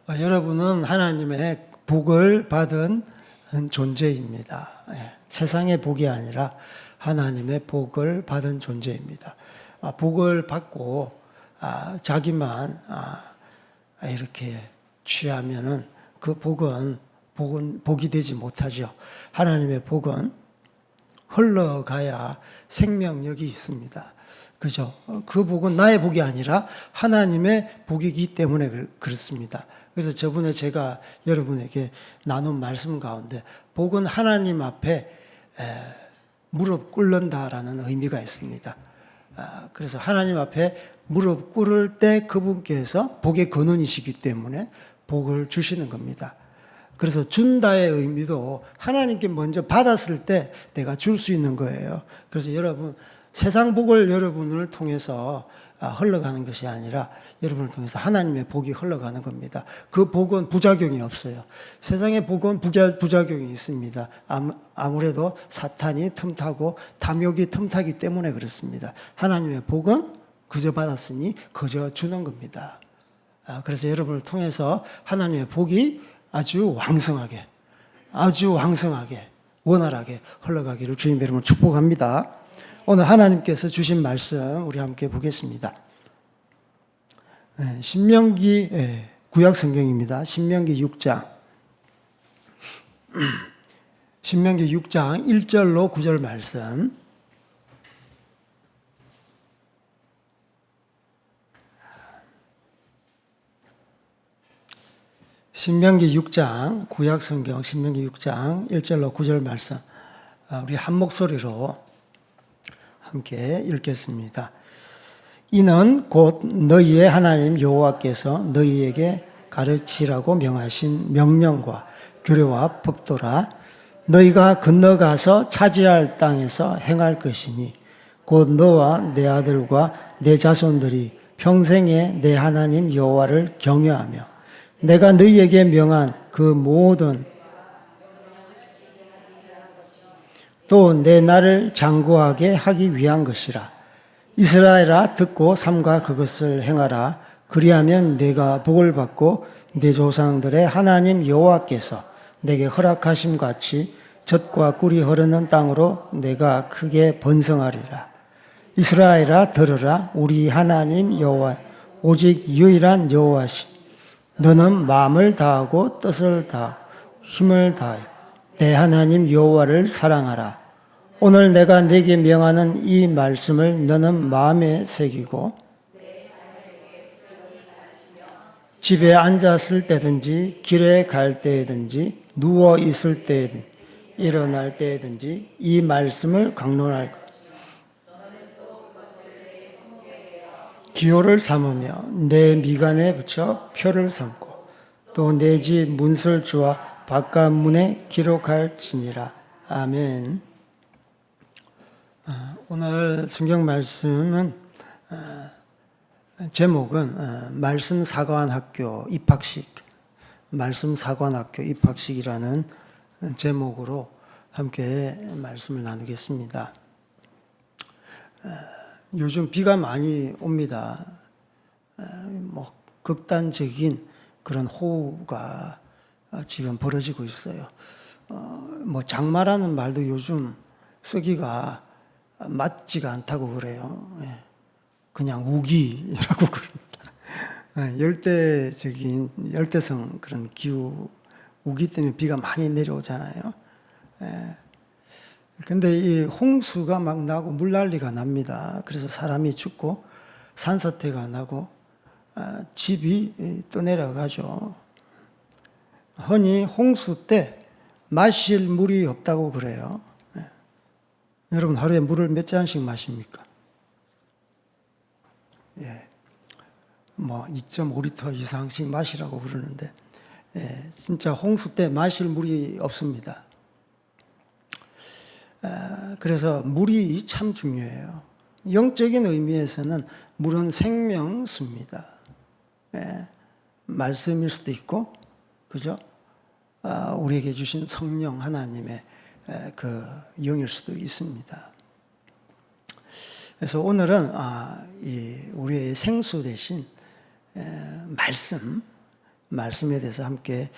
여러분은 하나님의 복을 받은 존재입니다. 세상의 복이 아니라 하나님의 복을 받은 존재입니다. 복을 받고 자기만 이렇게 취하면은 그 복은 복이 되지 못하죠. 하나님의 복은 흘러가야 생명력이 있습니다. 그죠? 그 복은 나의 복이 아니라 하나님의 복이기 때문에 그렇습니다. 그래서 저번에 제가 여러분에게 나눈 말씀 가운데 복은 하나님 앞에 무릎 꿇는다라는 의미가 있습니다. 그래서 하나님 앞에 무릎 꿇을 때 그분께서 복의 근원이시기 때문에 복을 주시는 겁니다. 그래서 준다의 의미도 하나님께 먼저 받았을 때 내가 줄 수 있는 거예요. 그래서 여러분, 세상 복을 여러분을 통해서 흘러가는 것이 아니라 여러분을 통해서 하나님의 복이 흘러가는 겁니다. 그 복은 부작용이 없어요. 세상의 복은 부작용이 있습니다. 아무래도 사탄이 틈타고 탐욕이 틈타기 때문에 그렇습니다. 하나님의 복은 그저 받았으니 그저 주는 겁니다. 그래서 여러분을 통해서 하나님의 복이 아주 왕성하게 원활하게 흘러가기를 주님 이름으로 축복합니다. 오늘 하나님께서 주신 말씀 우리 함께 보겠습니다. 신명기 구약 성경입니다. 신명기 6장 1절로 9절 말씀. 신명기 6장 구약 성경 신명기 6장 1절로 9절 말씀 우리 한 목소리로 함께 읽겠습니다. 이는 곧 너희의 하나님 여호와께서 너희에게 가르치라고 명하신 명령과 규례와 법도라. 너희가 건너가서 차지할 땅에서 행할 것이니 곧 너와 내 아들과 내 자손들이 평생에 내 하나님 여호와를 경외하며 내가 너희에게 명한 그 모든 또 내 날을 장구하게 하기 위한 것이라. 이스라엘아 듣고 삼가 그것을 행하라. 그리하면 내가 복을 받고 내 조상들의 하나님 여호와께서 내게 허락하심 같이 젖과 꿀이 흐르는 땅으로 내가 크게 번성하리라. 이스라엘아 들으라. 우리 하나님 여호와 오직 유일한 여호와시. 너는 마음을 다하고 뜻을 다하고 힘을 다하여 내 하나님 여호와를 사랑하라. 오늘 내가 네게 명하는 이 말씀을 너는 마음에 새기고 집에 앉았을 때든지 길에 갈 때든지 누워 있을 때든지 일어날 때든지 이 말씀을 강론할 것. 기호를 삼으며 내 미간에 붙여 표를 삼고 또 내 집 문설 주와 바깥 문에 기록할지니라. 아멘. 오늘 성경 말씀은 제목은 말씀 사관학교 입학식, 말씀 사관학교 입학식이라는 제목으로 함께 말씀을 나누겠습니다. 요즘 비가 많이 옵니다. 극단적인 그런 호우가 지금 벌어지고 있어요. 장마라는 말도 요즘 쓰기가 맞지가 않다고 그래요. 그냥 우기라고 그럽니다. 열대성 그런 기후, 우기 때문에 비가 많이 내려오잖아요. 근데 이 홍수가 막 나고 물난리가 납니다. 그래서 사람이 죽고 산사태가 나고 집이 떠내려가죠. 흔히 홍수 때 마실 물이 없다고 그래요. 여러분 하루에 물을 몇 잔씩 마십니까? 2.5리터 이상씩 마시라고 그러는데 진짜 홍수 때 마실 물이 없습니다. 그래서 물이 참 중요해요. 영적인 의미에서는 물은 생명수입니다. 말씀일 수도 있고, 그죠? 우리에게 주신 성령 하나님의 그 영일 수도 있습니다. 그래서 오늘은 우리의 생수 대신 말씀, 말씀에 대해서 함께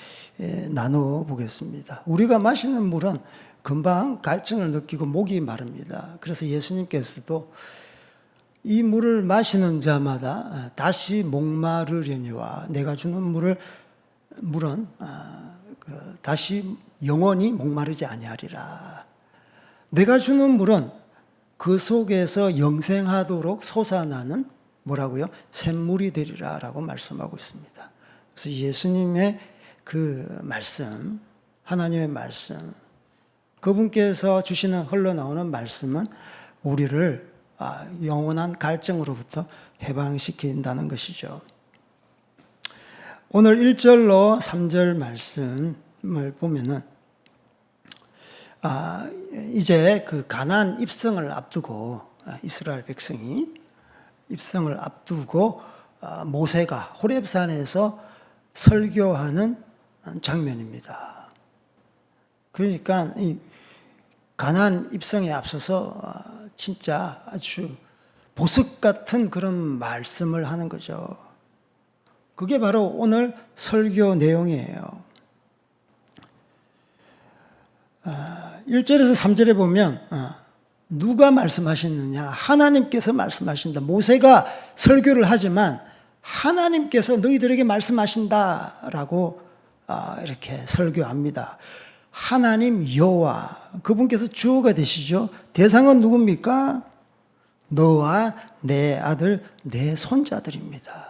나눠보겠습니다. 우리가 마시는 물은 금방 갈증을 느끼고 목이 마릅니다. 그래서 예수님께서도 이 물을 마시는 자마다 다시 목마르려니와 내가 주는 물은 다시 영원히 목마르지 아니하리라. 내가 주는 물은 그 속에서 영생하도록 솟아나는 뭐라고요? 샘물이 되리라 라고 말씀하고 있습니다. 그래서 예수님의 그 말씀, 하나님의 말씀, 그분께서 주시는 흘러나오는 말씀은 우리를 영원한 갈증으로부터 해방시킨다는 것이죠. 오늘 1절로 3절 말씀을 보면은 이제 그 가나안 입성을 앞두고 이스라엘 백성이 입성을 앞두고 모세가 호렙산에서 설교하는 장면입니다. 그러니까 이 가나안 입성에 앞서서 진짜 아주 보석 같은 그런 말씀을 하는 거죠. 그게 바로 오늘 설교 내용이에요. 1절에서 3절에 보면 누가 말씀하시느냐? 하나님께서 말씀하신다. 모세가 설교를 하지만 하나님께서 너희들에게 말씀하신다라고 이렇게 설교합니다. 하나님 여호와, 그분께서 주어가 되시죠. 대상은 누굽니까? 너와 내 아들, 내 손자들입니다.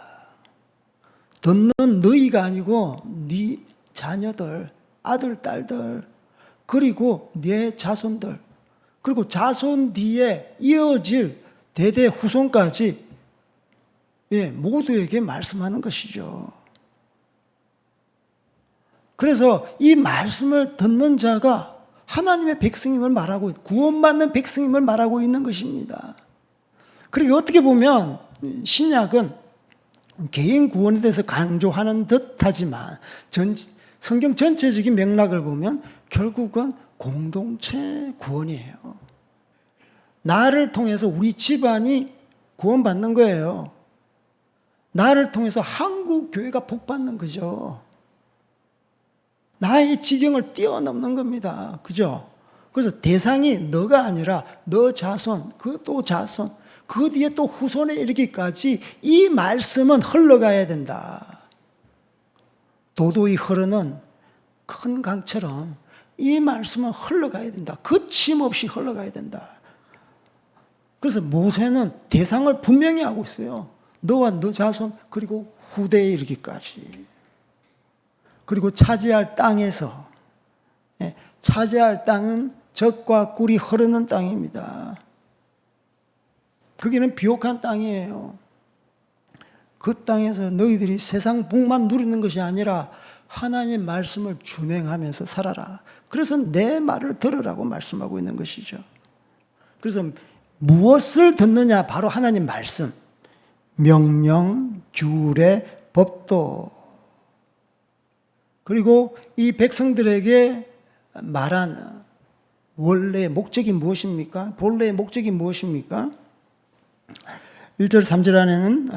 듣는 너희가 아니고 네 자녀들, 아들, 딸들, 그리고 네 자손들, 그리고 자손 뒤에 이어질 대대 후손까지 모두에게 말씀하는 것이죠. 그래서 이 말씀을 듣는 자가 하나님의 백성임을 말하고, 구원받는 백성임을 말하고 있는 것입니다. 그리고 어떻게 보면 신약은 개인 구원에 대해서 강조하는 듯 하지만 성경 전체적인 맥락을 보면 결국은 공동체 구원이에요. 나를 통해서 우리 집안이 구원받는 거예요. 나를 통해서 한국 교회가 복받는 거죠. 나의 지경을 뛰어넘는 겁니다. 그죠? 그래서 대상이 너가 아니라 너 자손, 그 또 자손, 그 뒤에 또 후손에 이르기까지 이 말씀은 흘러가야 된다. 도도히 흐르는 큰 강처럼 이 말씀은 흘러가야 된다. 거침없이 흘러가야 된다. 그래서 모세는 대상을 분명히 하고 있어요. 너와 너 자손, 그리고 후대에 이르기까지. 그리고 차지할 땅에서, 차지할 땅은 젖과 꿀이 흐르는 땅입니다. 거기는 비옥한 땅이에요. 그 땅에서 너희들이 세상 복만 누리는 것이 아니라 하나님 말씀을 준행하면서 살아라. 그래서 내 말을 들으라고 말씀하고 있는 것이죠. 그래서 무엇을 듣느냐? 바로 하나님 말씀. 명령, 규례, 법도. 그리고 이 백성들에게 말한 원래의 목적이 무엇입니까? 본래의 목적이 무엇입니까? 1절 3절 안에는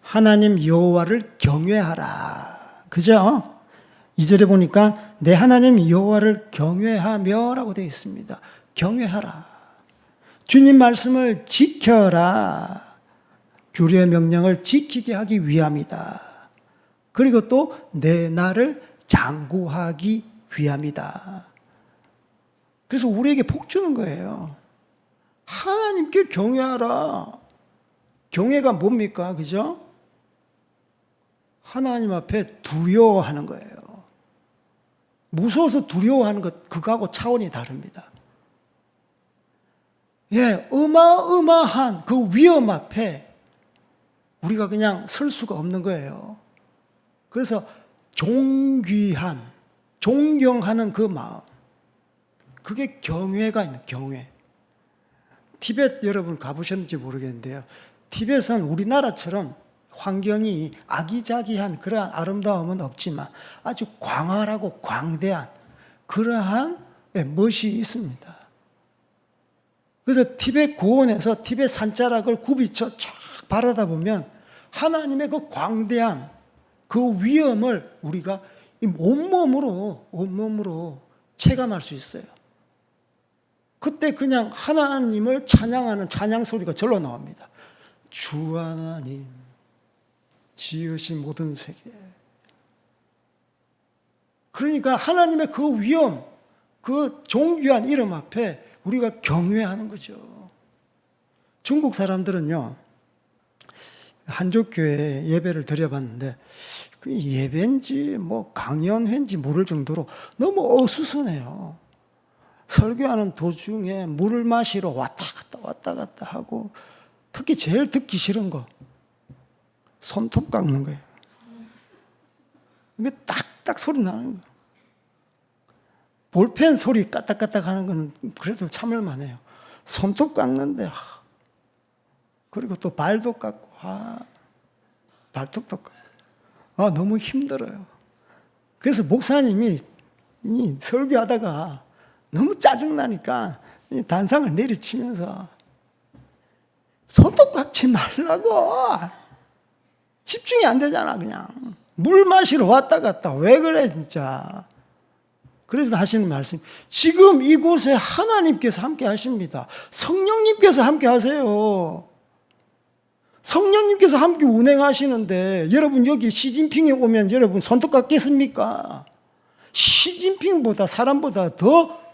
하나님 여호와를 경외하라. 그죠? 2절에 보니까 내 하나님 여호와를 경외하며라고 되어 있습니다. 경외하라. 주님 말씀을 지켜라. 규례 명령을 지키게 하기 위함이다. 그리고 또 내 나를 장구하기 위함이다. 그래서 우리에게 복 주는 거예요. 하나님께 경외하라. 경외가 뭡니까? 그죠? 하나님 앞에 두려워하는 거예요. 무서워서 두려워하는 것, 그거하고 차원이 다릅니다. 어마어마한 그 위험 앞에 우리가 그냥 설 수가 없는 거예요. 그래서 존귀함, 존경하는 그 마음, 그게 경외가 있는 경외. 티벳 여러분 가보셨는지 모르겠는데요. 티벳은 우리나라처럼 환경이 아기자기한 그러한 아름다움은 없지만 아주 광활하고 광대한 그러한 멋이 있습니다. 그래서 티벳 고원에서 티벳 산자락을 굽이쳐 쫙 바라다 보면 하나님의 그 광대함, 그 위험을 우리가 온몸으로 체감할 수 있어요. 그때 그냥 하나님을 찬양하는 찬양 소리가 절로 나옵니다. 주 하나님 지으신 모든 세계. 그러니까 하나님의 그 위엄, 그 존귀한 이름 앞에 우리가 경외하는 거죠. 중국 사람들은요, 한족교회 예배를 드려봤는데 그 예배인지 뭐 강연회인지 모를 정도로 너무 어수선해요. 설교하는 도중에 물을 마시러 왔다 갔다 하고, 특히 제일 듣기 싫은 거 손톱 깎는 거예요. 이게 딱딱 소리 나는 거. 볼펜 소리 까딱까딱 하는 건 그래도 참을 만해요. 손톱 깎는데, 그리고 또 발도 깎고, 발톱도 깎고, 너무 힘들어요. 그래서 목사님이 설교하다가 너무 짜증나니까 단상을 내리치면서 손톱 깎지 말라고. 집중이 안 되잖아. 그냥 물 마시러 왔다 갔다 왜 그래 진짜. 그래서 하시는 말씀, 지금 이곳에 하나님께서 함께 하십니다. 성령님께서 함께 하세요. 성령님께서 함께 운행하시는데 여러분 여기 시진핑이 오면 여러분 손톱 깎겠습니까? 시진핑보다 사람보다 더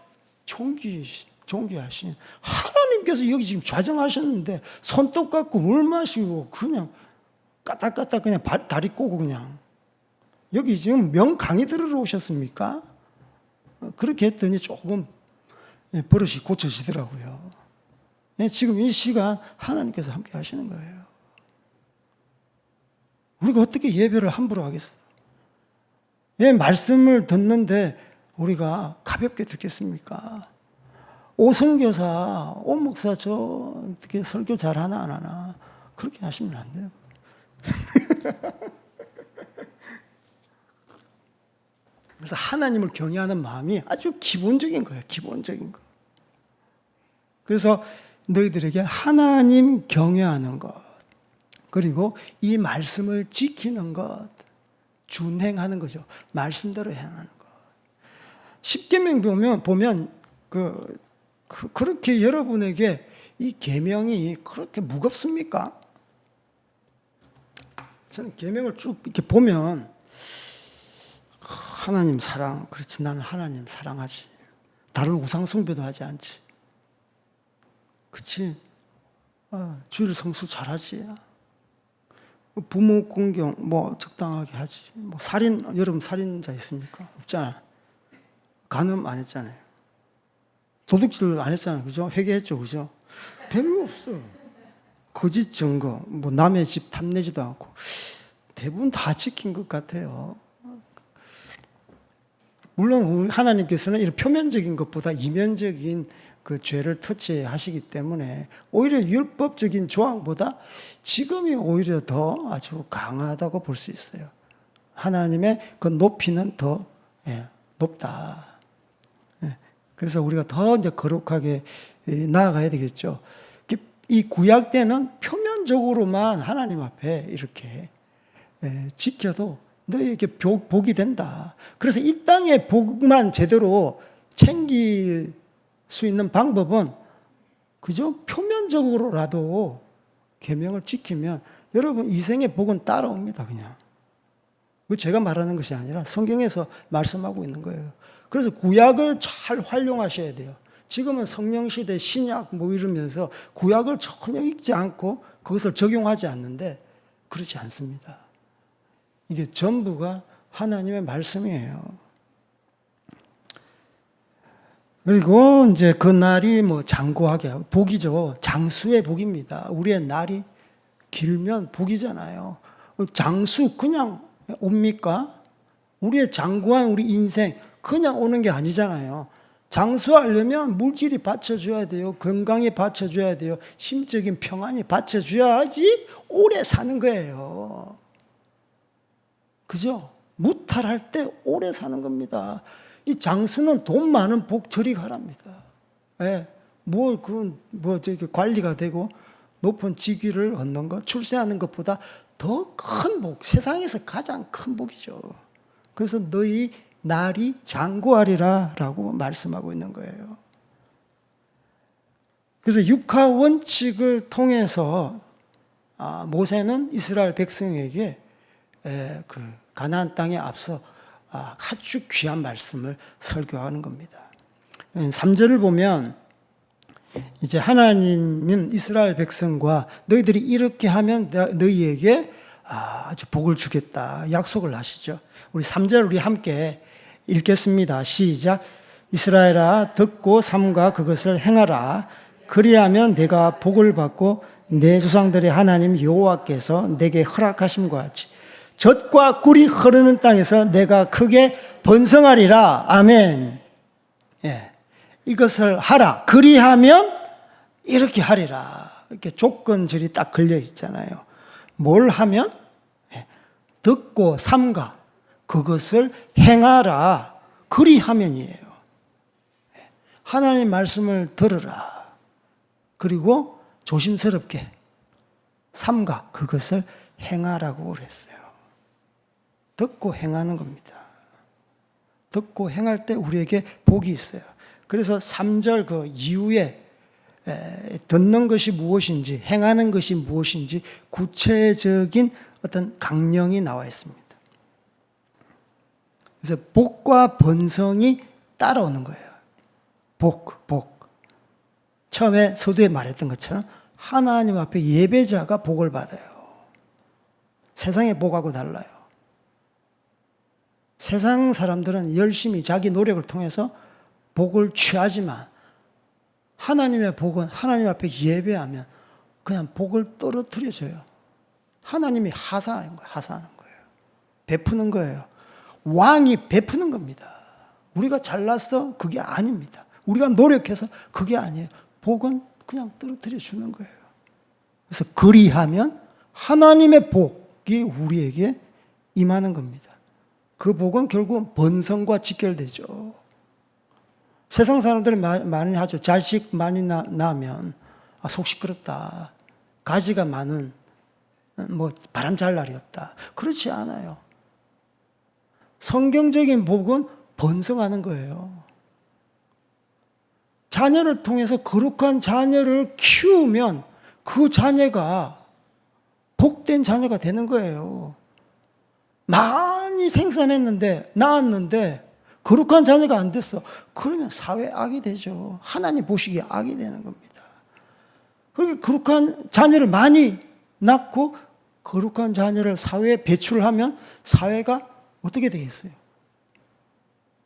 존귀하신 하나님께서 여기 지금 좌정하셨는데 손톱 깎고 물 마시고 그냥 까딱까딱 그냥 다리 꼬고 그냥 여기 지금 명강의 들으러 오셨습니까? 그렇게 했더니 조금 버릇이 고쳐지더라고요. 지금 이 시간 하나님께서 함께 하시는 거예요. 우리가 어떻게 예배를 함부로 하겠어요? 말씀을 듣는데 우리가 가볍게 듣겠습니까? 오 선교사, 오 목사 저 어떻게 설교 잘하나 안 하나 그렇게 하시면 안 돼요. 그래서 하나님을 경외하는 마음이 아주 기본적인 거예요. 기본적인 거. 그래서 너희들에게 하나님 경외하는 것, 그리고 이 말씀을 지키는 것, 준행하는 거죠. 말씀대로 행하는 것. 십계명 보면 그렇게 여러분에게 이 계명이 그렇게 무겁습니까? 저는 계명을 쭉 이렇게 보면 하나님 사랑, 그렇지 나는 하나님 사랑하지. 다른 우상 숭배도 하지 않지. 그렇지. 주일 성수 잘하지. 부모 공경 뭐 적당하게 하지. 뭐 살인, 여러분 살인자 있습니까? 없잖아. 간음 안 했잖아요. 도둑질 안 했잖아요. 그죠? 회개했죠. 그죠? 별로 없어. 거짓 증거, 뭐 남의 집 탐내지도 않고 대부분 다 지킨 것 같아요. 물론 우리 하나님께서는 이런 표면적인 것보다 이면적인 그 죄를 터치하시기 때문에 오히려 율법적인 조항보다 지금이 오히려 더 아주 강하다고 볼 수 있어요. 하나님의 그 높이는 더 높다. 그래서 우리가 더 이제 거룩하게 나아가야 되겠죠. 이 구약 때는 표면적으로만 하나님 앞에 이렇게 지켜도 너희에게 복이 된다. 그래서 이 땅의 복만 제대로 챙길 수 있는 방법은 그저 표면적으로라도 계명을 지키면 여러분 이생의 복은 따라옵니다. 그냥. 제가 말하는 것이 아니라 성경에서 말씀하고 있는 거예요. 그래서 구약을 잘 활용하셔야 돼요. 지금은 성령시대 신약 뭐 이러면서 구약을 전혀 읽지 않고 그것을 적용하지 않는데 그렇지 않습니다. 이게 전부가 하나님의 말씀이에요. 그리고 이제 그 날이 뭐 장구하게 하고 복이죠. 장수의 복입니다. 우리의 날이 길면 복이잖아요. 장수 그냥 옵니까? 우리의 장구한 우리 인생 그냥 오는 게 아니잖아요. 장수하려면 물질이 받쳐줘야 돼요. 건강이 받쳐줘야 돼요. 심적인 평안이 받쳐줘야지 오래 사는 거예요. 그죠? 무탈할 때 오래 사는 겁니다. 이 장수는 돈 많은 복 저리 가랍니다. 저기 관리가 되고 높은 직위를 얻는 것, 출세하는 것보다 더 큰 복, 세상에서 가장 큰 복이죠. 그래서 너희 날이 장구하리라 라고 말씀하고 있는 거예요. 그래서 육하 원칙을 통해서 모세는 이스라엘 백성에게 그 가나안 땅에 앞서 아주 귀한 말씀을 설교하는 겁니다. 3절을 보면 이제 하나님은 이스라엘 백성과 너희들이 이렇게 하면 너희에게 아주 복을 주겠다 약속을 하시죠. 우리 3절 우리 함께 읽겠습니다. 시작. 이스라엘아 듣고 삼가 그것을 행하라. 그리하면 내가 복을 받고 내 조상들의 하나님 여호와께서 내게 허락하심과 같이 젖과 꿀이 흐르는 땅에서 내가 크게 번성하리라. 아멘. 예. 이것을 하라. 그리하면 이렇게 하리라. 이렇게 조건절이 딱 걸려 있잖아요. 뭘 하면? 예. 듣고 삼가 그것을 행하라. 그리하면이에요. 예. 하나님 말씀을 들으라. 그리고 조심스럽게 삼가 그것을 행하라고 그랬어요. 듣고 행하는 겁니다. 듣고 행할 때 우리에게 복이 있어요. 그래서 3절 그 이후에 듣는 것이 무엇인지 행하는 것이 무엇인지 구체적인 어떤 강령이 나와 있습니다. 그래서 복과 번성이 따라오는 거예요. 복. 처음에 서두에 말했던 것처럼 하나님 앞에 예배자가 복을 받아요. 세상의 복하고 달라요. 세상 사람들은 열심히 자기 노력을 통해서 복을 취하지만 하나님의 복은 하나님 앞에 예배하면 그냥 복을 떨어뜨려줘요. 하나님이 하사하는 거예요. 베푸는 거예요. 왕이 베푸는 겁니다. 우리가 잘났어? 그게 아닙니다. 우리가 노력해서 그게 아니에요. 복은 그냥 떨어뜨려 주는 거예요. 그래서 그리하면 하나님의 복이 우리에게 임하는 겁니다. 그 복은 결국은 번성과 직결되죠. 세상 사람들이 많이 하죠. 자식 많이 낳으면 속 시끄럽다. 가지가 많은 바람 잘 날이 없다. 그렇지 않아요. 성경적인 복은 번성하는 거예요. 자녀를 통해서 거룩한 자녀를 키우면 그 자녀가 복된 자녀가 되는 거예요. 많이 생산했는데 낳았는데 거룩한 자녀가 안 됐어. 그러면 사회 악이 되죠. 하나님 보시기에 악이 되는 겁니다. 그렇게 거룩한 자녀를 많이 낳고 거룩한 자녀를 사회에 배출하면 사회가 어떻게 되겠어요?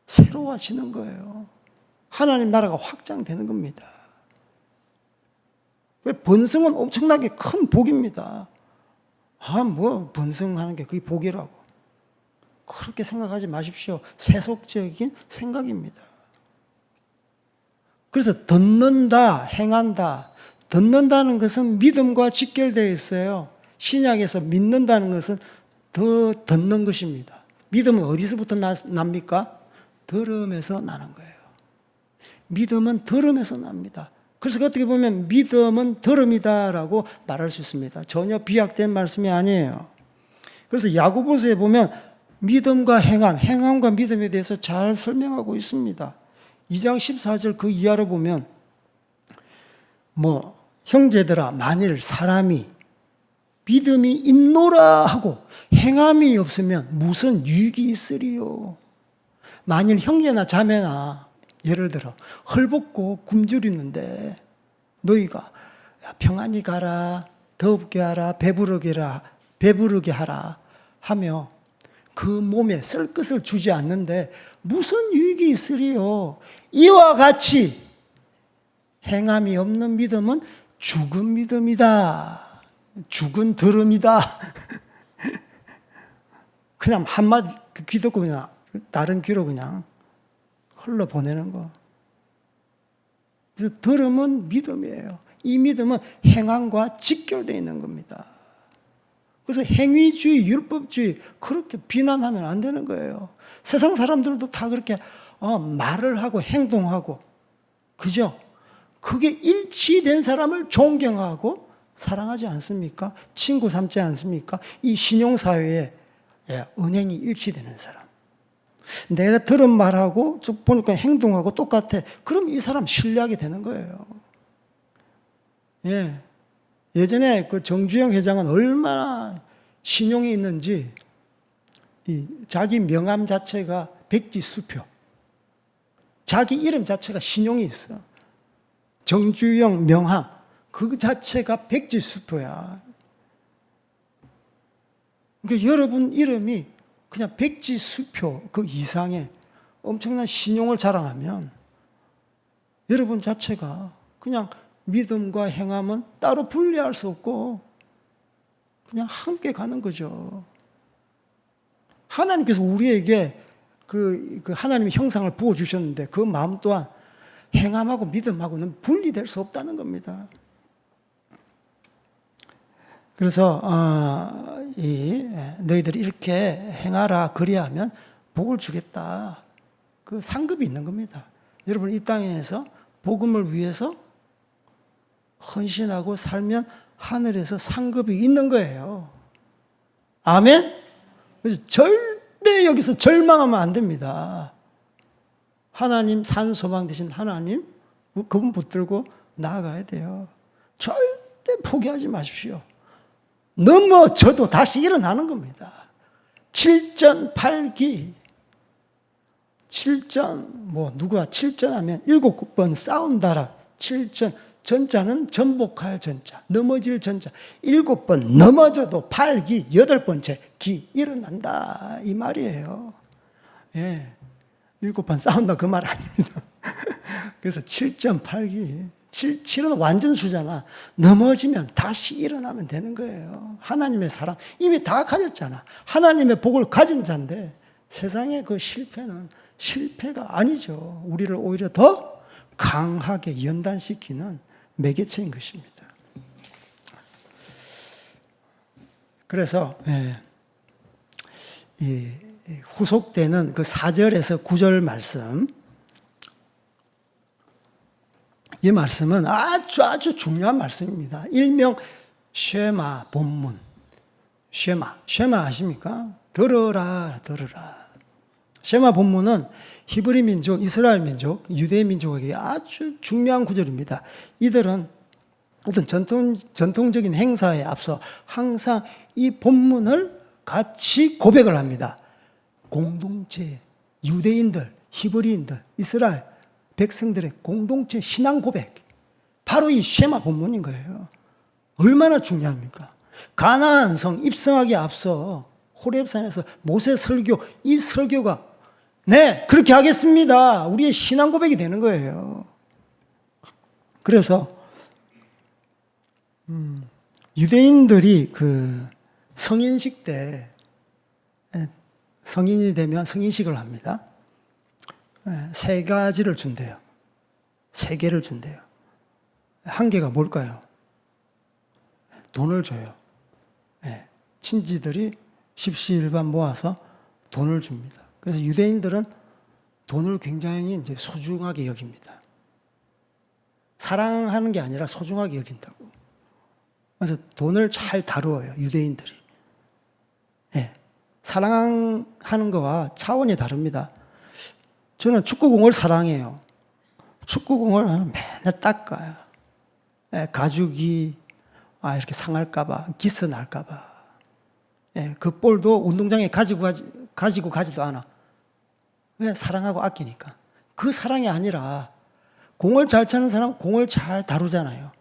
새로워지는 거예요. 하나님 나라가 확장되는 겁니다. 번성은 엄청나게 큰 복입니다. 번성하는 게 그게 복이라고. 그렇게 생각하지 마십시오. 세속적인 생각입니다. 그래서 듣는다, 행한다. 듣는다는 것은 믿음과 직결되어 있어요. 신약에서 믿는다는 것은 더 듣는 것입니다. 믿음은 어디서부터 납니까? 들음에서 나는 거예요. 믿음은 들음에서 납니다. 그래서 어떻게 보면 믿음은 들음이다라고 말할 수 있습니다. 전혀 비약된 말씀이 아니에요. 그래서 야고보서에 보면 믿음과 행함과 믿음에 대해서 잘 설명하고 있습니다. 2장 14절 그 이하로 보면 형제들아 만일 사람이 믿음이 있노라 하고 행함이 없으면 무슨 유익이 있으리요. 만일 형제나 자매나 예를 들어 헐벗고 굶주리는데 너희가 평안히 가라, 더웁게 하라, 배부르게 하라 하며 그 몸에 쓸 것을 주지 않는데 무슨 유익이 있으리요. 이와 같이 행함이 없는 믿음은 죽은 믿음이다. 죽은 들음이다. 그냥 한마디 귀 듣고 그냥 다른 귀로 그냥 흘러보내는 거. 그래서 들음은 믿음이에요. 이 믿음은 행함과 직결되어 있는 겁니다. 그래서 행위주의, 율법주의 그렇게 비난하면 안 되는 거예요. 세상 사람들도 다 그렇게 말을 하고 행동하고 그죠? 그게 일치된 사람을 존경하고 사랑하지 않습니까? 친구 삼지 않습니까? 이 신용사회에 은행이 일치되는 사람. 내가 들은 말하고 쭉 보니까 행동하고 똑같아. 그럼 이 사람 신뢰하게 되는 거예요. 예. 예전에 그 정주영 회장은 얼마나 신용이 있는지 자기 명함 자체가 백지수표. 자기 이름 자체가 신용이 있어. 정주영 명함. 그 자체가 백지수표야. 그러니까 여러분 이름이 그냥 백지수표 그 이상의 엄청난 신용을 자랑하면 여러분 자체가 그냥 믿음과 행함은 따로 분리할 수 없고 그냥 함께 가는 거죠. 하나님께서 우리에게 그 하나님의 형상을 부어주셨는데 그 마음 또한 행함하고 믿음하고는 분리될 수 없다는 겁니다. 그래서 너희들이 이렇게 행하라 그리하면 복을 주겠다. 그 상급이 있는 겁니다. 여러분 이 땅에서 복음을 위해서 헌신하고 살면 하늘에서 상급이 있는 거예요. 아멘? 그래서 절대 여기서 절망하면 안 됩니다. 하나님 산 소망 되신 하나님 그분 붙들고 나아가야 돼요. 절대 포기하지 마십시오. 넘어져도 다시 일어나는 겁니다. 7전 8기 누가 7전하면 7번 싸운다라. 7전 전자는 전복할 전자, 넘어질 전자. 7번 넘어져도 8기 8번째 기 일어난다 이 말이에요. 예, 7번 싸운다 그 말 아닙니다. 그래서 7전 8기 7은 완전 수잖아. 넘어지면 다시 일어나면 되는 거예요. 하나님의 사랑 이미 다 가졌잖아. 하나님의 복을 가진 자인데 세상의 그 실패는 실패가 아니죠. 우리를 오히려 더 강하게 연단시키는 매개체인 것입니다. 그래서 이 후속되는 그 4절에서 9절 말씀, 이 말씀은 아주 중요한 말씀입니다. 일명 쉐마 본문. 쉐마 아십니까? 들어라. 쉐마 본문은 히브리 민족, 이스라엘 민족, 유대 민족에게 아주 중요한 구절입니다. 이들은 어떤 전통적인 행사에 앞서 항상 이 본문을 같이 고백을 합니다. 공동체, 유대인들, 히브리인들, 이스라엘 백성들의 공동체 신앙 고백. 바로 이 쉐마 본문인 거예요. 얼마나 중요합니까? 가나안 성 입성하기 앞서 호렙산에서 모세 설교, 이 설교가 네, 그렇게 하겠습니다. 우리의 신앙 고백이 되는 거예요. 그래서 유대인들이 그 성인식 때 성인이 되면 성인식을 합니다. 3가지를 준대요. 3개를 준대요. 한 개가 뭘까요? 돈을 줘요. 친지들이 십시일반 모아서 돈을 줍니다. 그래서 유대인들은 돈을 굉장히 이제 소중하게 여깁니다. 사랑하는 게 아니라 소중하게 여긴다고. 그래서 돈을 잘 다루어요, 유대인들이. 사랑하는 거와 차원이 다릅니다. 저는 축구공을 사랑해요. 축구공을 맨날 닦아요. 가죽이 이렇게 상할까봐, 기스 날까봐. 그 볼도 운동장에 가지고 가지도 않아. 왜? 사랑하고 아끼니까. 그 사랑이 아니라 공을 잘 차는 사람은 공을 잘 다루잖아요.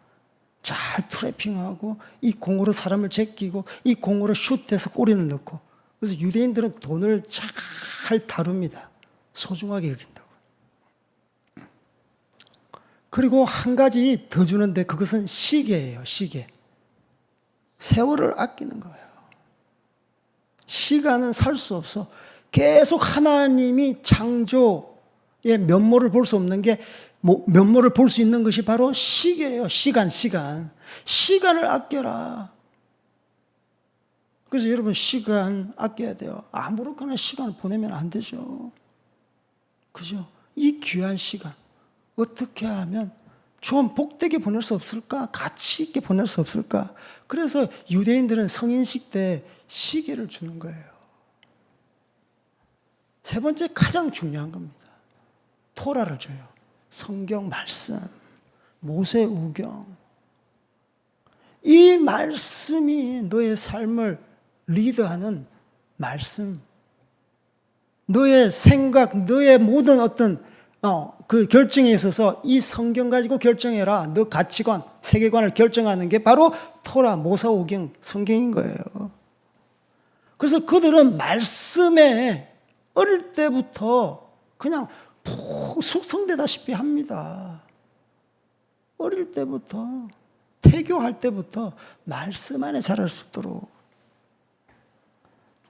잘 트래핑하고 이 공으로 사람을 제끼고 이 공으로 슛해서 골을 넣고. 그래서 유대인들은 돈을 잘 다룹니다. 소중하게 여긴다고. 그리고 한 가지 더 주는데 그것은 시계예요. 시계. 세월을 아끼는 거예요. 시간은 살 수 없어. 계속 하나님이 창조의 면모를 볼 수 없는 게 면모를 볼 수 있는 것이 바로 시계예요. 시간. 시간을 아껴라. 그래서 여러분 시간 아껴야 돼요. 아무렇게나 시간을 보내면 안 되죠. 그죠? 이 귀한 시간 어떻게 하면 좀 복되게 보낼 수 없을까? 가치 있게 보낼 수 없을까? 그래서 유대인들은 성인식 때 시계를 주는 거예요. 세 번째 가장 중요한 겁니다. 토라를 줘요. 성경 말씀, 모세우경. 이 말씀이 너의 삶을 리드하는 말씀. 너의 생각, 너의 모든 어떤 그 결정에 있어서 이 성경 가지고 결정해라. 너 가치관, 세계관을 결정하는 게 바로 토라, 모세오경, 성경인 거예요. 그래서 그들은 말씀에 어릴 때부터 그냥 푹 숙성되다시피 합니다. 어릴 때부터, 태교할 때부터 말씀 안에 자랄 수 있도록.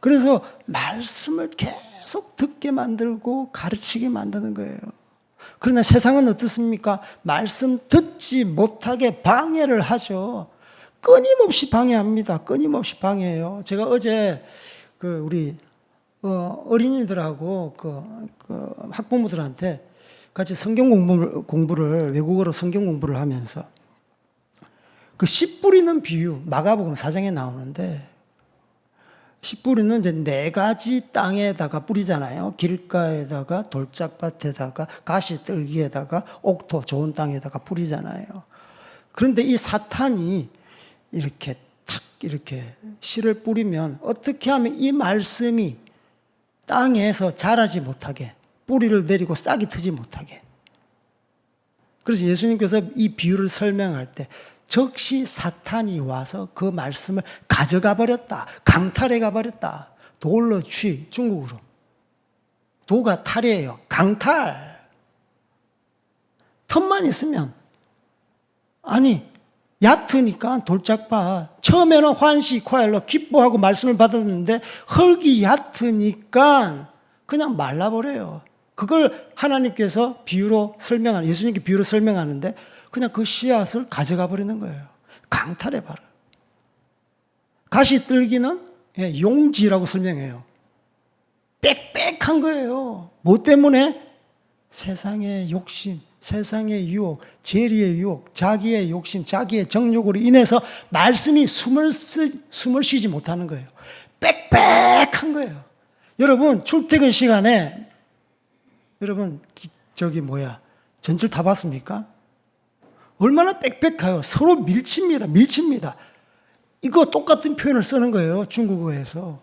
그래서 말씀을 계속 듣게 만들고 가르치게 만드는 거예요. 그러나 세상은 어떻습니까? 말씀 듣지 못하게 방해를 하죠. 끊임없이 방해합니다. 끊임없이 방해해요. 제가 어제 우리 어린이들하고 학부모들한테 같이 성경 공부를 외국어로 성경 공부를 하면서 씨 뿌리는 비유 마가복음 4장에 나오는데 씨 뿌리는 이제 4가지 땅에다가 뿌리잖아요. 길가에다가 돌짝밭에다가 가시떨기에다가 옥토 좋은 땅에다가 뿌리잖아요. 그런데 이 사탄이 이렇게 씨를 뿌리면 어떻게 하면 이 말씀이 땅에서 자라지 못하게 뿌리를 내리고 싹이 트지 못하게. 그래서 예수님께서 이 비유를 설명할 때 즉시 사탄이 와서 그 말씀을 가져가 버렸다. 강탈해 가버렸다. 돌로 취, 중국어로. 도가 탈이에요. 강탈. 틈만 있으면. 아니, 얕으니까 돌짝밭. 처음에는 환시, 콰일로 기뻐하고 말씀을 받았는데 흙이 얕으니까 그냥 말라버려요. 그걸 하나님께서 예수님께 비유로 설명하는데 그냥 그 씨앗을 가져가 버리는 거예요. 강탈해버려. 가시떨기는 용지라고 설명해요. 빽빽한 거예요. 뭐 때문에? 세상의 욕심, 세상의 유혹, 재리의 유혹, 자기의 욕심, 자기의 정욕으로 인해서 말씀이 숨을 쉬지 못하는 거예요. 빽빽한 거예요. 여러분 출퇴근 시간에 여러분 전철 타봤습니까? 얼마나 빽빽해요. 서로 밀칩니다. 이거 똑같은 표현을 쓰는 거예요. 중국어에서.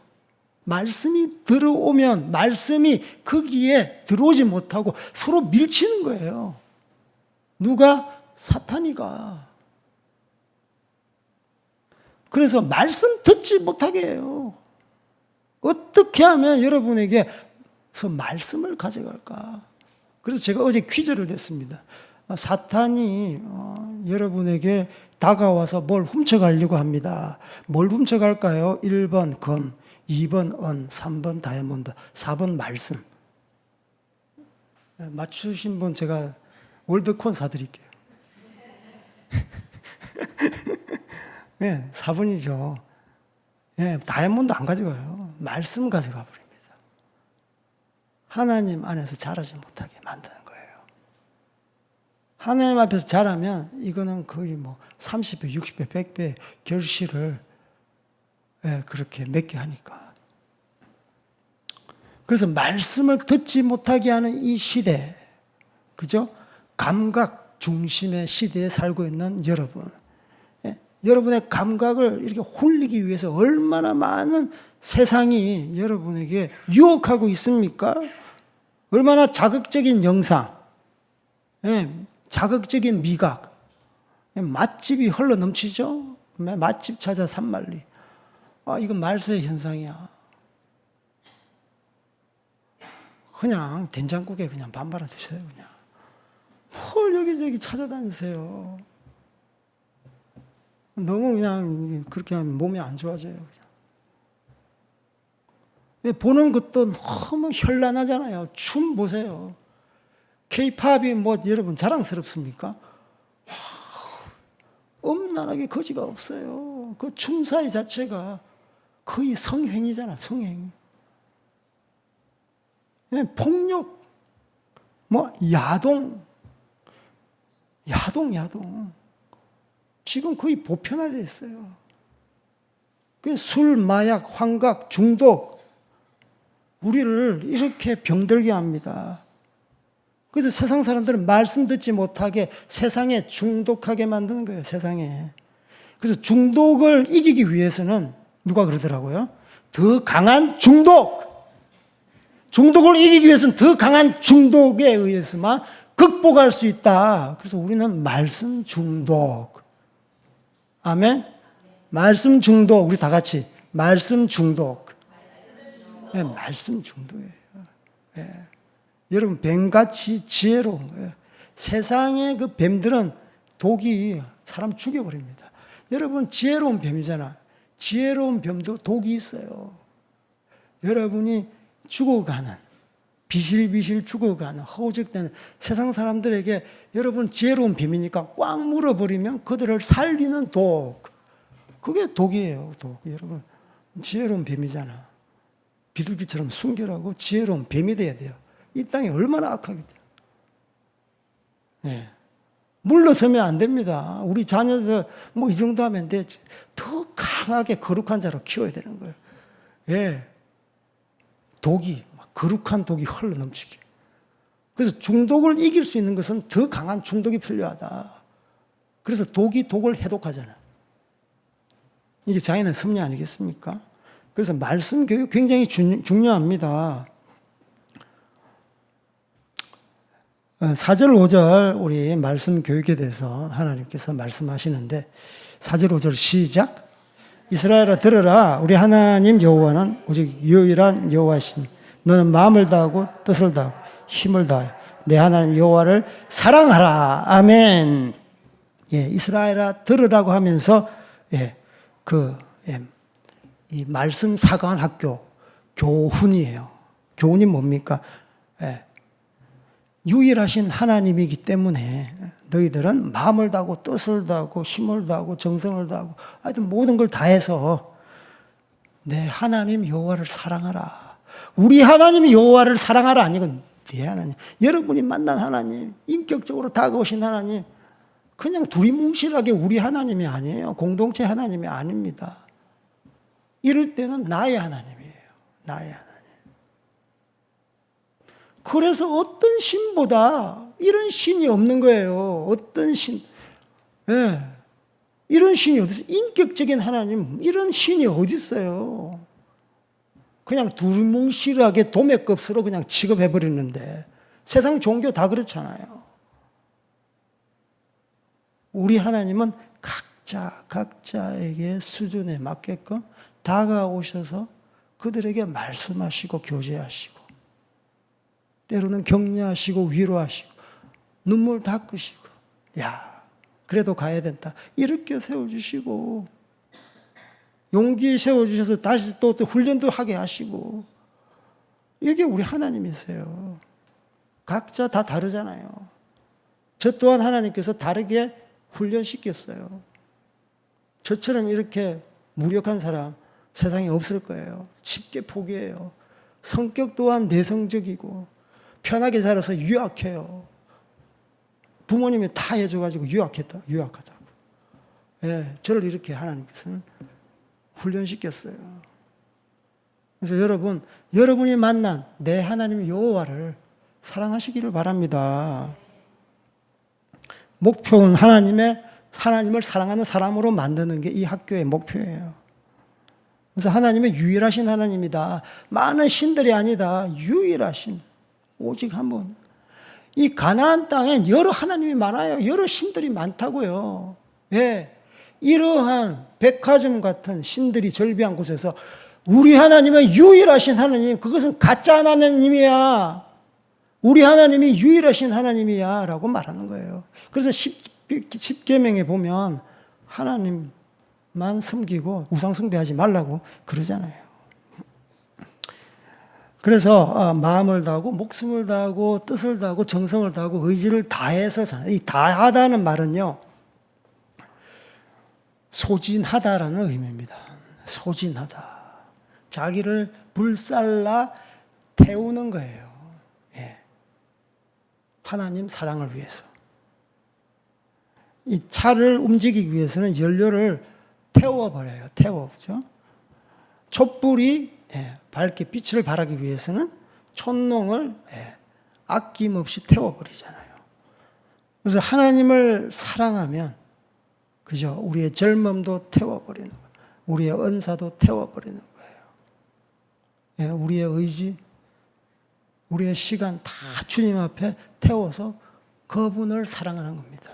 말씀이 들어오면 말씀이 거기에 들어오지 못하고 서로 밀치는 거예요. 누가? 사탄이가. 그래서 말씀 듣지 못하게 해요. 어떻게 하면 여러분에게서 말씀을 가져갈까? 그래서 제가 어제 퀴즈를 냈습니다. 사탄이 여러분에게 다가와서 뭘 훔쳐가려고 합니다. 뭘 훔쳐갈까요? 1번 금, 2번 은, 3번 다이아몬드, 4번 말씀. 맞추신 분 제가 월드콘 사드릴게요. 네, 4번이죠. 네, 다이아몬드 안 가져가요. 말씀 가져가 버립니다. 하나님 안에서 자라지 못하게 만드는 거예요. 하나님 앞에서 자라면 이거는 거의 30배, 60배, 100배 결실을 그렇게 맺게 하니까. 그래서 말씀을 듣지 못하게 하는 이 시대, 그죠? 감각 중심의 시대에 살고 있는 여러분. 여러분의 감각을 이렇게 홀리기 위해서 얼마나 많은 세상이 여러분에게 유혹하고 있습니까? 얼마나 자극적인 영상, 자극적인 미각, 맛집이 흘러 넘치죠? 맛집 찾아 산만리. 이건 말세의 현상이야. 그냥 된장국에 그냥 반 말아 드세요, 그냥. 뭘 여기저기 찾아다니세요. 너무 그냥 그렇게 하면 몸이 안 좋아져요. 그냥. 보는 것도 너무 현란하잖아요. 춤 보세요. K-팝이 여러분 자랑스럽습니까? 엄난하게 거지가 없어요. 그 춤사위 자체가 거의 성행위잖아, 성행위. 폭력, 야동, 야동. 지금 거의 보편화됐어요. 그 술, 마약, 환각, 중독, 우리를 이렇게 병들게 합니다. 그래서 세상 사람들은 말씀 듣지 못하게 세상에 중독하게 만드는 거예요, 세상에. 그래서 중독을 이기기 위해서는 누가 그러더라고요? 더 강한 중독! 중독을 이기기 위해서는 더 강한 중독에 의해서만 극복할 수 있다. 그래서 우리는 말씀 중독. 아멘? 말씀 중독. 우리 다 같이. 말씀 중독. 네, 말씀 중독이에요. 네. 여러분, 뱀같이 지혜로운 거예요. 세상의 그 뱀들은 독이 사람 죽여버립니다. 여러분, 지혜로운 뱀이잖아. 지혜로운 뱀도 독이 있어요. 여러분이 죽어가는, 비실비실 죽어가는, 허우적대는 세상 사람들에게 여러분 지혜로운 뱀이니까 꽉 물어버리면 그들을 살리는 독. 그게 독이에요, 독. 여러분, 지혜로운 뱀이잖아. 비둘기처럼 순결하고 지혜로운 뱀이 돼야 돼요. 이 땅에 얼마나 악하게 돼요. 네. 물러서면 안 됩니다. 우리 자녀들 뭐 이 정도 하면 되지. 더 강하게 거룩한 자로 키워야 되는 거예요. 예. 독이, 거룩한 독이 흘러 넘치게. 그래서 중독을 이길 수 있는 것은 더 강한 중독이 필요하다. 그래서 독이 독을 해독하잖아요. 이게 장인의 섭리 아니겠습니까? 그래서 말씀 교육 굉장히 중요합니다. 4절, 5절 우리 말씀 교육에 대해서 하나님께서 말씀하시는데 4절, 5절 시작. 이스라엘아 들으라. 우리 하나님 여호와는 오직 유일한 여호와시니 너는 마음을 다하고 뜻을 다하고 힘을 다하여 내 하나님 여호와를 사랑하라. 아멘. 예, 이스라엘아 들으라고 하면서 이 말씀 사관 학교 교훈이에요. 교훈이 뭡니까? 유일하신 하나님이기 때문에 너희들은 마음을 다하고 뜻을 다하고 힘을 다하고 정성을 다하고 하여튼 모든 걸 다해서 내 하나님 여호와를 사랑하라. 우리 하나님 여호와를 사랑하라 아니고 네 하나님, 여러분이 만난 하나님, 인격적으로 다가오신 하나님, 그냥 두리뭉실하게 우리 하나님이 아니에요. 공동체 하나님이 아닙니다. 이럴 때는 나의 하나님이에요. 나의 하나님. 그래서 어떤 신보다 이런 신이 없는 거예요. 어떤 신. 예. 이런 신이 어디 있어요? 인격적인 하나님, 이런 신이 어디 있어요? 그냥 두루뭉실하게 도매급수로 그냥 취급해버리는데 세상 종교 다 그렇잖아요. 우리 하나님은 각자에게 수준에 맞게끔 다가오셔서 그들에게 말씀하시고 교제하시고 때로는 격려하시고 위로하시고 눈물 닦으시고 야 그래도 가야 된다 이렇게 세워주시고 용기 세워주셔서 다시 또 훈련도 하게 하시고 이게 우리 하나님이세요. 각자 다 다르잖아요. 저 또한 하나님께서 다르게 훈련시켰어요. 저처럼 이렇게 무력한 사람 세상에 없을 거예요. 쉽게 포기해요. 성격 또한 내성적이고 편하게 살아서 유약해요. 부모님이 다 해줘가지고 유약하다고. 예, 저를 이렇게 하나님께서는 훈련시켰어요. 그래서 여러분이 만난 내 하나님 여호와를 사랑하시기를 바랍니다. 목표는 하나님을 사랑하는 사람으로 만드는 게 이 학교의 목표예요. 그래서 하나님은 유일하신 하나님이다. 많은 신들이 아니다. 유일하신 오직 한 분. 이 가나안 땅엔 여러 하나님이 많아요. 여러 신들이 많다고요. 왜? 이러한 백화점 같은 신들이 절비한 곳에서 우리 하나님은 유일하신 하나님, 그것은 가짜 하나님이야. 우리 하나님이 유일하신 하나님이야 라고 말하는 거예요. 그래서 십계명에 보면 하나님만 섬기고 우상 숭배하지 말라고 그러잖아요. 그래서 마음을 다하고 목숨을 다하고 뜻을 다하고 정성을 다하고 의지를 다해서 이 다하다는 말은요. 소진하다라는 의미입니다. 소진하다. 자기를 불살라 태우는 거예요. 예. 하나님 사랑을 위해서. 이 차를 움직이기 위해서는 연료를 태워버려요. 태워죠. 촛불이 밝게 빛을 발하기 위해서는 촛농을 아낌없이 태워버리잖아요. 그래서 하나님을 사랑하면, 그죠? 우리의 젊음도 태워버리는 거예요. 우리의 은사도 태워버리는 거예요. 우리의 의지, 우리의 시간 다 주님 앞에 태워서 그분을 사랑하는 겁니다.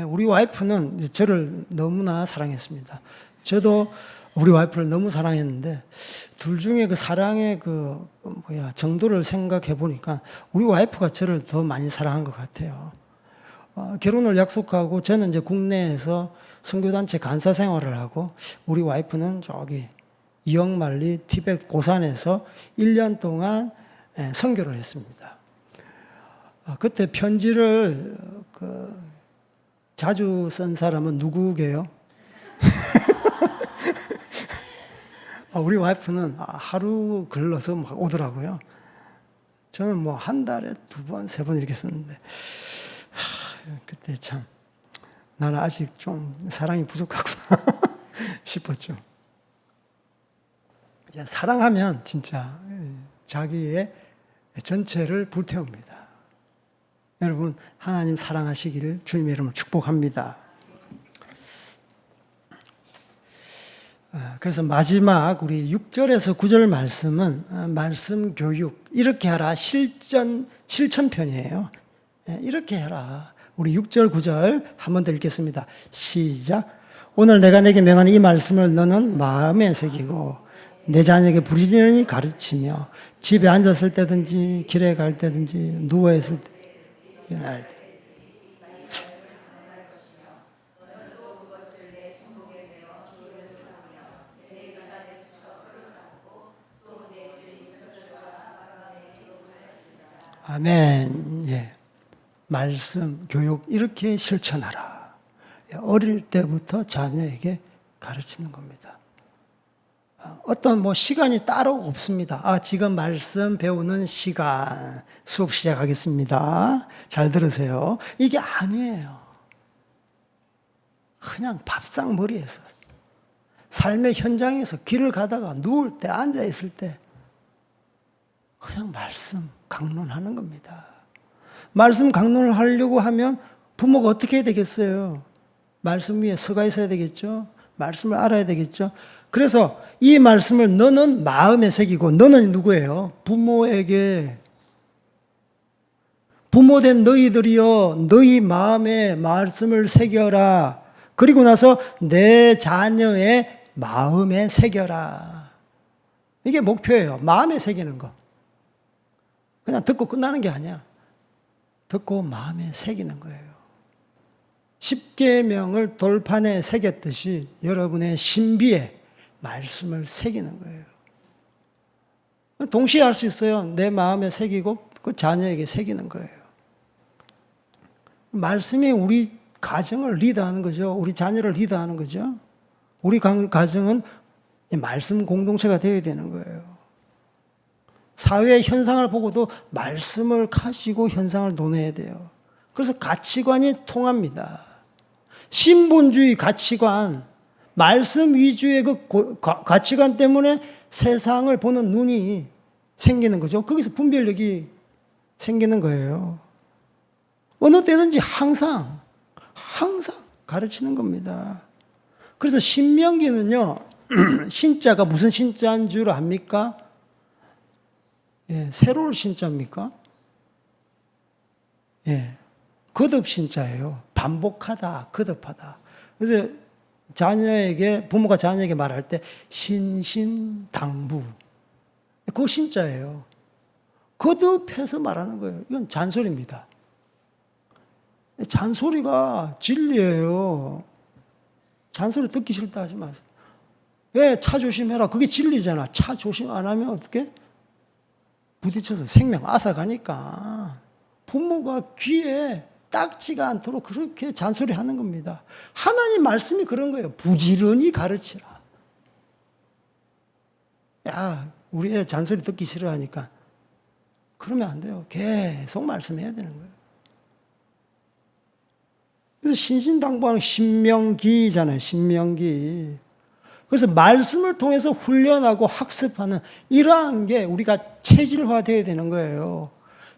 우리 와이프는 저를 너무나 사랑했습니다. 저도 우리 와이프를 너무 사랑했는데, 둘 중에 그 사랑의 정도를 생각해 보니까 우리 와이프가 저를 더 많이 사랑한 것 같아요. 결혼을 약속하고 저는 이제 국내에서 선교단체 간사 생활을 하고, 우리 와이프는 저기 이억만리 티베트 고산에서 1년 동안 선교를 했습니다. 그때 편지를 자주 쓴 사람은 누구게요? 우리 와이프는 하루 글러서 막 오더라고요. 저는 뭐 한 달에 2번, 3번 이렇게 썼는데, 그때 참 나는 아직 좀 사랑이 부족하구나 싶었죠. 사랑하면 진짜 자기의 전체를 불태웁니다. 여러분, 하나님 사랑하시기를 주님의 이름으로 축복합니다. 그래서 마지막 우리 6절에서 9절 말씀은 말씀 교육, 이렇게 하라 실천편이에요. 이렇게 해라. 우리 6절 9절 한 번 더 읽겠습니다. 시작. 오늘 내가 내게 명하는 이 말씀을 너는 마음에 새기고 내 자녀에게 부지런히 가르치며 집에 앉았을 때든지 길에 갈 때든지 누워있을 때 일어날 때 아멘. 말씀, 교육 이렇게 실천하라. 어릴 때부터 자녀에게 가르치는 겁니다. 어떤 시간이 따로 없습니다. 지금 말씀 배우는 시간, 수업 시작하겠습니다. 잘 들으세요. 이게 아니에요. 그냥 밥상 머리에서, 삶의 현장에서 길을 가다가 누울 때, 앉아 있을 때 그냥 말씀 강론하는 겁니다. 말씀 강론을 하려고 하면 부모가 어떻게 해야 되겠어요? 말씀 위에 서가 있어야 되겠죠? 말씀을 알아야 되겠죠? 그래서 이 말씀을 너는 마음에 새기고, 너는 누구예요? 부모에게, 부모된 너희들이여 너희 마음에 말씀을 새겨라. 그리고 나서 내 자녀의 마음에 새겨라. 이게 목표예요. 마음에 새기는 거. 그냥 듣고 끝나는 게 아니야. 듣고 마음에 새기는 거예요. 십계명을 돌판에 새겼듯이 여러분의 신비에 말씀을 새기는 거예요. 동시에 할 수 있어요. 내 마음에 새기고 그 자녀에게 새기는 거예요. 말씀이 우리 가정을 리드하는 거죠. 우리 자녀를 리드하는 거죠. 우리 가정은 말씀 공동체가 되어야 되는 거예요. 사회의 현상을 보고도 말씀을 가지고 현상을 논해야 돼요. 그래서 가치관이 통합니다. 신본주의 가치관, 말씀 위주의 그 가치관 때문에 세상을 보는 눈이 생기는 거죠. 거기서 분별력이 생기는 거예요. 어느 때든지 항상 가르치는 겁니다. 그래서 신명기는요, 신자가 무슨 신자인 줄 압니까? 새로울 신자입니까? 거듭 신자예요. 반복하다, 거듭하다. 그래서 부모가 자녀에게 말할 때 신신당부. 그거 신자예요. 거듭해서 말하는 거예요. 이건 잔소리입니다. 잔소리가 진리예요. 잔소리 듣기 싫다 하지 마세요. 차 조심해라. 그게 진리잖아. 차 조심 안 하면 어떻게? 부딪혀서 생명 앗아가니까. 부모가 귀에 딱지가 않도록 그렇게 잔소리 하는 겁니다. 하나님 말씀이 그런 거예요. 부지런히 가르치라. 우리 애 잔소리 듣기 싫어하니까. 그러면 안 돼요. 계속 말씀해야 되는 거예요. 그래서 신신당부하는 신명기잖아요. 신명기. 그래서 말씀을 통해서 훈련하고 학습하는 이러한 게 우리가 체질화되어야 되는 거예요.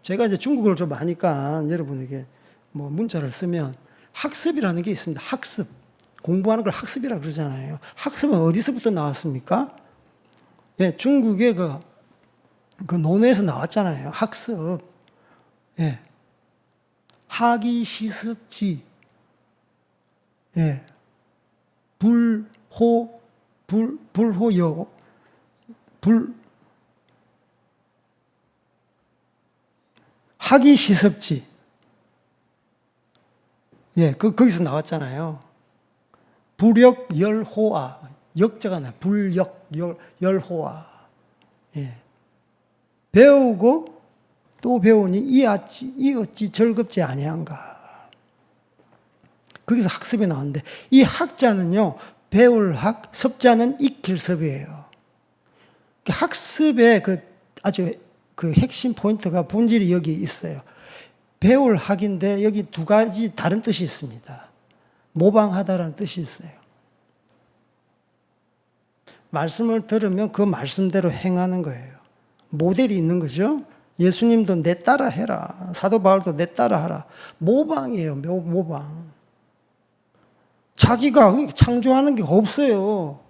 제가 이제 중국어를 좀 아니까 여러분에게 뭐 문자를 쓰면 학습이라는 게 있습니다. 학습. 공부하는 걸 학습이라고 그러잖아요. 학습은 어디서부터 나왔습니까? 예, 중국의 그 논어에서 나왔잖아요. 학습. 예. 학이 시습지. 예. 불호여. 학이 시습지. 예, 거기서 나왔잖아요. 불역 열호아. 역자가 나요. 불역 열호아. 예. 배우고 또 배우니 이 어찌 즐겁지 아니한가. 거기서 학습이 나왔는데 이 학자는요. 배울 학, 섭자는 익힐 섭이에요. 학습의 아주 핵심 포인트가 본질이 여기 있어요. 배울 학인데 여기 두 가지 다른 뜻이 있습니다. 모방하다라는 뜻이 있어요. 말씀을 들으면 그 말씀대로 행하는 거예요. 모델이 있는 거죠. 예수님도 내 따라 해라. 사도 바울도 내 따라 하라. 모방이에요. 모방. 자기가 창조하는 게 없어요.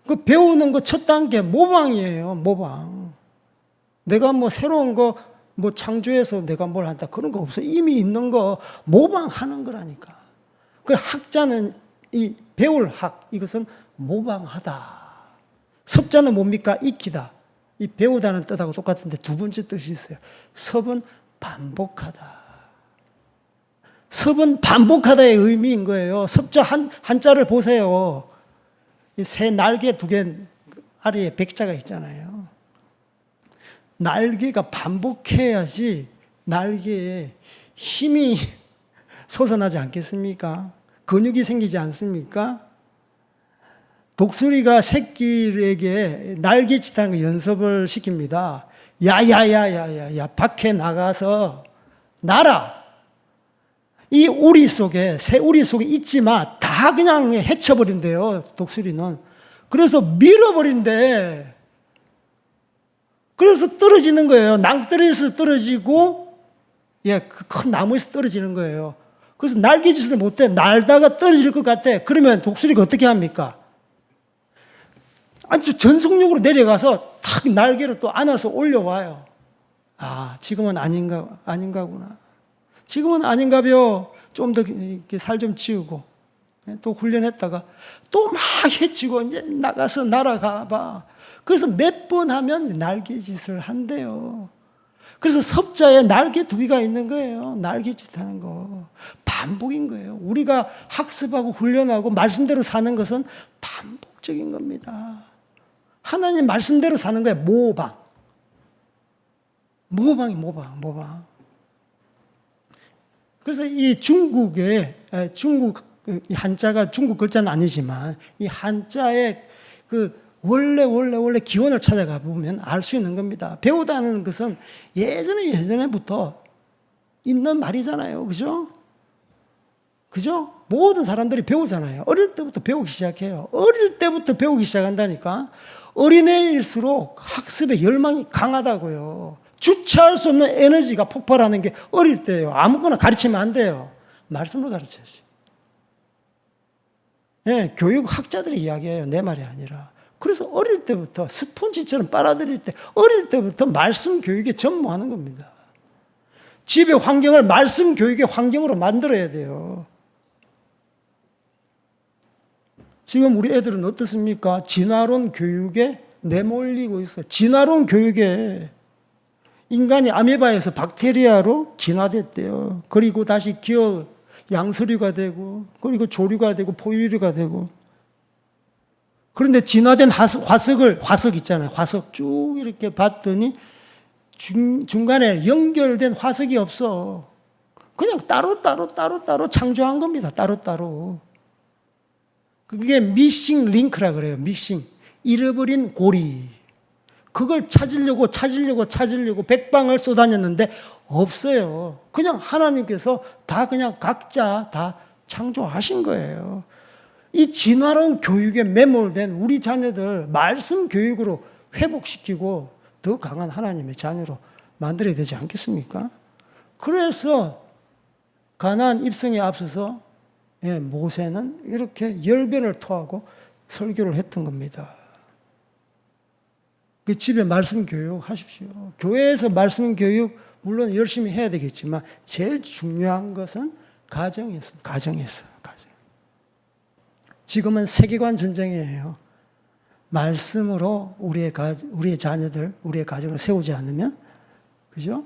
그 배우는 거 첫 단계 모방이에요. 모방. 내가 뭐 새로운 거 뭐 창조해서 내가 뭘 한다 그런 거 없어요. 이미 있는 거 모방하는 거라니까. 그 학자는 이 배울 학 이것은 모방하다. 섭자는 뭡니까? 익히다. 이 배우다는 뜻하고 똑같은데 두 번째 뜻이 있어요. 섭은 반복하다. 섭은 반복하다의 의미인 거예요. 섭자 한자를 보세요. 이 새 날개 두 개 아래에 백자가 있잖아요. 날개가 반복해야지 날개에 힘이 솟아나지 않겠습니까? 근육이 생기지 않습니까? 독수리가 새끼에게 날개짓하는 거 연습을 시킵니다. 야야야야야야 밖에 나가서 날아. 이 우리 속에 새 우리 속에 있지 마. 다 그냥 해쳐버린대요. 독수리는. 그래서 밀어버린대. 그래서 떨어지는 거예요. 낭떠러지에서 떨어지고 그 큰 나무에서 떨어지는 거예요. 그래서 날개짓을 못해. 날다가 떨어질 것 같아. 그러면 독수리가 어떻게 합니까? 아주 전속력으로 내려가서 탁 날개를 또 안아서 올려와요. 아, 지금은 아닌가구나. 지금은 아닌가벼. 좀 더 살 좀 치우고 또 훈련했다가 또 막 해치고 이제 나가서 날아가 봐. 그래서 몇 번 하면 날개짓을 한대요. 그래서 섭자에 날개 두 개가 있는 거예요. 날개짓 하는 거. 반복인 거예요. 우리가 학습하고 훈련하고 말씀대로 사는 것은 반복적인 겁니다. 하나님 말씀대로 사는 거예요. 모방. 모방. 그래서 이 중국 한자가 중국 글자는 아니지만 이 한자의 원래 기원을 찾아가 보면 알 수 있는 겁니다. 배우다는 것은 예전에부터 있는 말이잖아요. 그죠? 모든 사람들이 배우잖아요. 어릴 때부터 배우기 시작해요. 어릴 때부터 배우기 시작한다니까. 어린애일수록 학습의 열망이 강하다고요. 주체할 수 없는 에너지가 폭발하는 게 어릴 때예요. 아무거나 가르치면 안 돼요. 말씀으로 가르쳐야지. 교육학자들이 이야기해요. 내 말이 아니라. 그래서 어릴 때부터 스폰지처럼 빨아들일 때 어릴 때부터 말씀 교육에 전무하는 겁니다. 집의 환경을 말씀 교육의 환경으로 만들어야 돼요. 지금 우리 애들은 어떻습니까? 진화론 교육에 내몰리고 있어요. 진화론 교육에 인간이 아메바에서 박테리아로 진화됐대요. 그리고 다시 기어 양서류가 되고 그리고 조류가 되고 포유류가 되고 그런데 진화된 화석 있잖아요. 화석 쭉 이렇게 봤더니 중간에 연결된 화석이 없어. 그냥 따로 창조한 겁니다. 따로. 그게 미싱 링크라 그래요. 미싱. 잃어버린 고리. 그걸 찾으려고 백방을 쏘다녔는데 없어요. 그냥 하나님께서 다 그냥 각자 다 창조하신 거예요. 이 진화로운 교육에 매몰된 우리 자녀들 말씀 교육으로 회복시키고 더 강한 하나님의 자녀로 만들어야 되지 않겠습니까? 그래서 가나안 입성에 앞서서 모세는 이렇게 열변을 토하고 설교를 했던 겁니다. 그 집에 말씀 교육 하십시오. 교회에서 말씀 교육 물론 열심히 해야 되겠지만 제일 중요한 것은 가정에서. 지금은 세계관 전쟁이에요. 말씀으로 우리의 자녀들, 우리의 가정을 세우지 않으면, 그죠?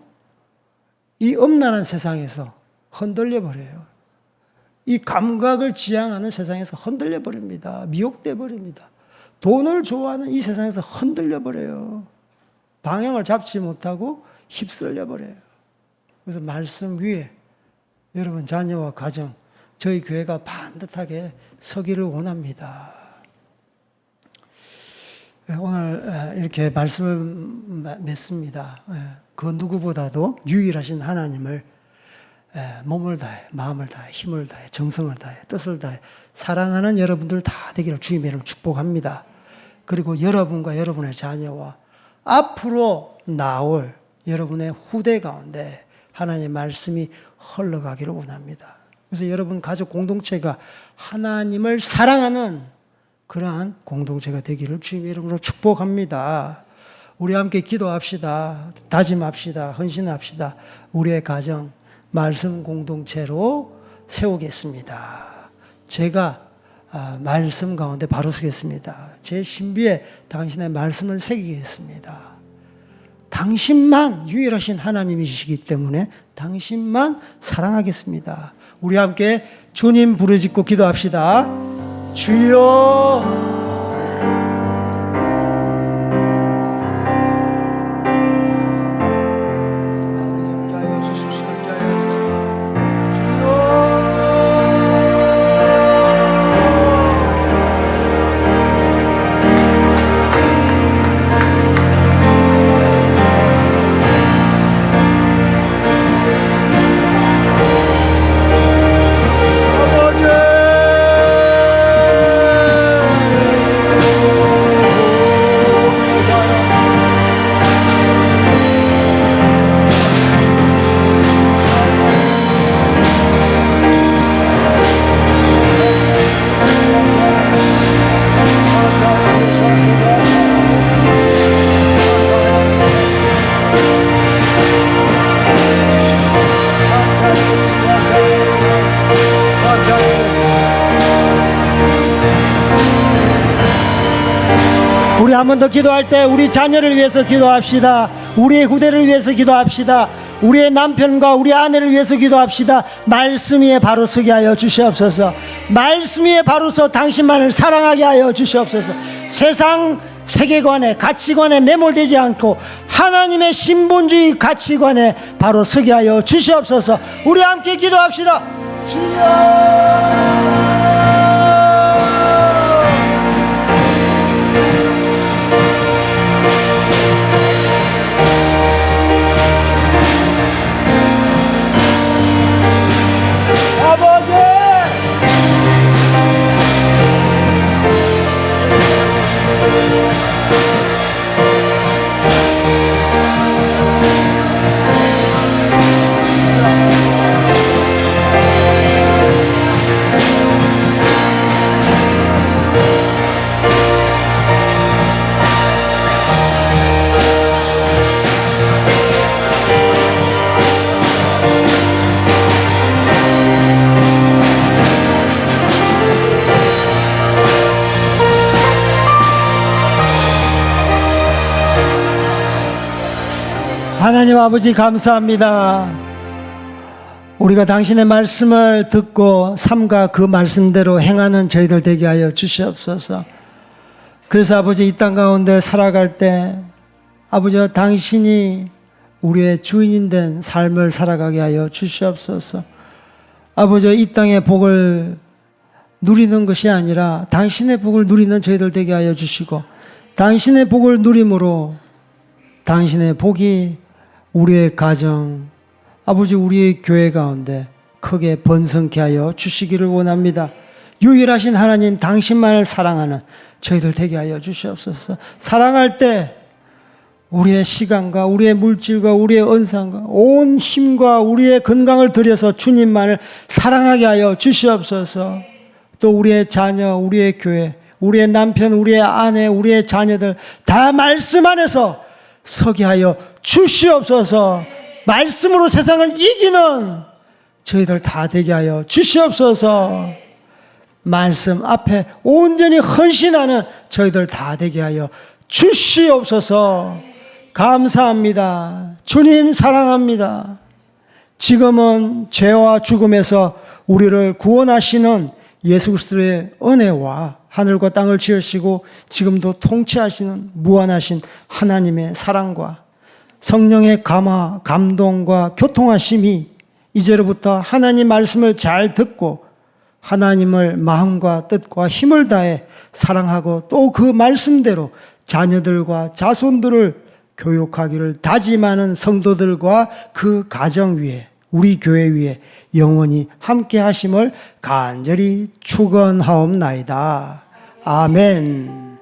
이 엄란한 세상에서 흔들려 버려요. 이 감각을 지향하는 세상에서 흔들려 버립니다. 미혹돼 버립니다. 돈을 좋아하는 이 세상에서 흔들려 버려요. 방향을 잡지 못하고 휩쓸려 버려요. 그래서 말씀 위에 여러분 자녀와 가정, 저희 교회가 반듯하게 서기를 원합니다. 오늘 이렇게 말씀을 맺습니다. 그 누구보다도 유일하신 하나님을 몸을 다해, 마음을 다해, 힘을 다해, 정성을 다해, 뜻을 다해 사랑하는 여러분들 다 되기를 주님의 이름으로 축복합니다. 그리고 여러분과 여러분의 자녀와 앞으로 나올 여러분의 후대 가운데 하나님의 말씀이 흘러가기를 원합니다. 그래서 여러분 가족 공동체가 하나님을 사랑하는 그러한 공동체가 되기를 주님의 이름으로 축복합니다. 우리 함께 기도합시다. 다짐합시다. 헌신합시다. 우리의 가정 말씀 공동체로 세우겠습니다. 제가 말씀 가운데 바로 서겠습니다. 제 신비에 당신의 말씀을 새기겠습니다. 당신만 유일하신 하나님이시기 때문에 당신만 사랑하겠습니다. 우리 함께 주님 부르짖고 기도합시다. 주여 우리 한 번 더 기도할 때 우리 자녀를 위해서 기도합시다. 우리의 후대를 위해서 기도합시다. 우리의 남편과 우리 아내를 위해서 기도합시다. 말씀 위에 바로 서게 하여 주시옵소서. 말씀 위에 바로 서 당신만을 사랑하게 하여 주시옵소서. 세상 세계관에 가치관에 매몰되지 않고 하나님의 신본주의 가치관에 바로 서게 하여 주시옵소서. 우리 함께 기도합시다. 주여 하나님 아버지 감사합니다. 우리가 당신의 말씀을 듣고 삶과 그 말씀대로 행하는 저희들 되게 하여 주시옵소서. 그래서 아버지 이 땅 가운데 살아갈 때 아버지 당신이 우리의 주인인 된 삶을 살아가게 하여 주시옵소서. 아버지 이 땅의 복을 누리는 것이 아니라 당신의 복을 누리는 저희들 되게 하여 주시고 당신의 복을 누림으로 당신의 복이 우리의 가정, 아버지 우리의 교회 가운데 크게 번성케 하여 주시기를 원합니다. 유일하신 하나님 당신만을 사랑하는 저희들 되게 하여 주시옵소서. 사랑할 때 우리의 시간과 우리의 물질과 우리의 언상과 온 힘과 우리의 건강을 들여서 주님만을 사랑하게 하여 주시옵소서. 또 우리의 자녀, 우리의 교회, 우리의 남편, 우리의 아내, 우리의 자녀들 다 말씀 안에서 서게 하여 주시옵소서. 말씀으로 세상을 이기는 저희들 다 되게 하여 주시옵소서. 말씀 앞에 온전히 헌신하는 저희들 다 되게 하여 주시옵소서. 감사합니다. 주님 사랑합니다. 지금은 죄와 죽음에서 우리를 구원하시는 예수 그리스도의 은혜와 하늘과 땅을 지으시고 지금도 통치하시는 무한하신 하나님의 사랑과 성령의 감화, 감동과 교통하심이 이제로부터 하나님 말씀을 잘 듣고 하나님을 마음과 뜻과 힘을 다해 사랑하고 또 그 말씀대로 자녀들과 자손들을 교육하기를 다짐하는 성도들과 그 가정 위에 우리 교회 위에 영원히 함께 하심을 간절히 축원하옵나이다. 아멘.